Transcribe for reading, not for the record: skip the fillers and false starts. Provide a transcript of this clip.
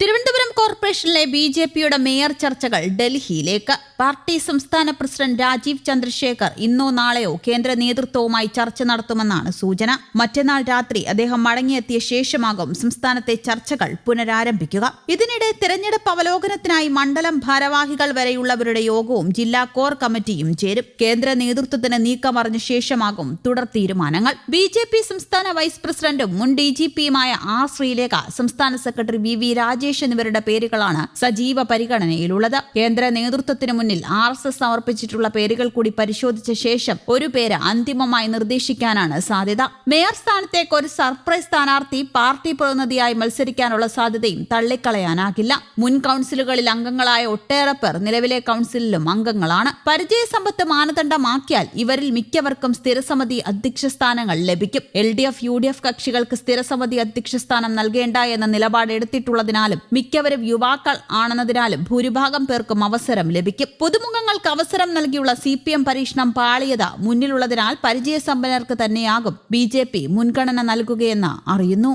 തിരുവനന്തപുരം കോർപ്പറേഷനിലെ ബി.ജെ.പിയുടെ മേയർ ചർച്ചകൾ ഡൽഹിയിലേക്ക്. പാർട്ടി സംസ്ഥാന പ്രസിഡന്റ് രാജീവ് ചന്ദ്രശേഖർ ഇന്നോ നാളെയോ കേന്ദ്ര നേതൃത്വവുമായി ചർച്ച നടത്തുമെന്നാണ് സൂചന. മറ്റന്നാൾ രാത്രി അദ്ദേഹം മടങ്ങിയെത്തിയ ശേഷമാകും സംസ്ഥാനത്തെ ചർച്ചകൾ പുനരാരംഭിക്കുക. ഇതിനിടെ തെരഞ്ഞെടുപ്പ് അവലോകനത്തിനായി മണ്ഡലം ഭാരവാഹികൾ വരെയുള്ളവരുടെ യോഗവും ജില്ലാ കോർ കമ്മിറ്റിയും ചേരും. കേന്ദ്ര നേതൃത്വത്തിന് നീക്കമറിഞ്ഞ ശേഷമാകും തുടർ തീരുമാനങ്ങൾ. ബി.ജെ.പി സംസ്ഥാന വൈസ് പ്രസിഡന്റും മുൻ ഡി.ജി.പിയുമായ ആർ ശ്രീലേഖ, സംസ്ഥാന സെക്രട്ടറി വി രാജേഷ് എന്നിവരുടെ പേരുകളാണ് സജീവ പരിഗണനയിലുള്ളത്. കേന്ദ്ര നേതൃത്വത്തിന് മുന്നിൽ RSS സമർപ്പിച്ചിട്ടുള്ള പേരുകൾ കൂടി പരിശോധിച്ച ശേഷം ഒരു പേര് അന്തിമമായി നിർദ്ദേശിക്കാനാണ് സാധ്യത. മേയർ സ്ഥാനത്തേക്ക് ഒരു സർപ്രൈസ് സ്ഥാനാർത്ഥി പാർട്ടി പ്രതിനിധിയായി മത്സരിക്കാനുള്ള സാധ്യതയും തള്ളിക്കളയാനാകില്ല. മുൻ കൌൺസിലുകളിൽ അംഗങ്ങളായ ഒട്ടേറെ പേർ നിലവിലെ കൌൺസിലിലും അംഗങ്ങളാണ്. പരിചയസമ്പത്ത് മാനദണ്ഡമാക്കിയാൽ ഇവരിൽ മിക്കവർക്കും സ്ഥിരസമിതി അധ്യക്ഷ സ്ഥാനങ്ങൾ ലഭിക്കും. LDF UDF കക്ഷികൾക്ക് സ്ഥിരസമിതി അധ്യക്ഷ സ്ഥാനം നൽകേണ്ട എന്ന നിലപാട് എടുത്തിട്ടുള്ളതിനാലും മിക്കവരും യുവാക്കൾ ആണെന്നതിനാലും ഭൂരിഭാഗം പേർക്കും അവസരം ലഭിക്കും. പുതുമുഖങ്ങൾക്ക് അവസരം നൽകിയുള്ള CPM പരീക്ഷണം പാളിയത മുന്നിലുള്ളതിനാൽ പരിചയസമ്പന്നർക്ക് തന്നെയാകും BJP മുൻഗണന നൽകുകയെന്ന് അറിയുന്നു.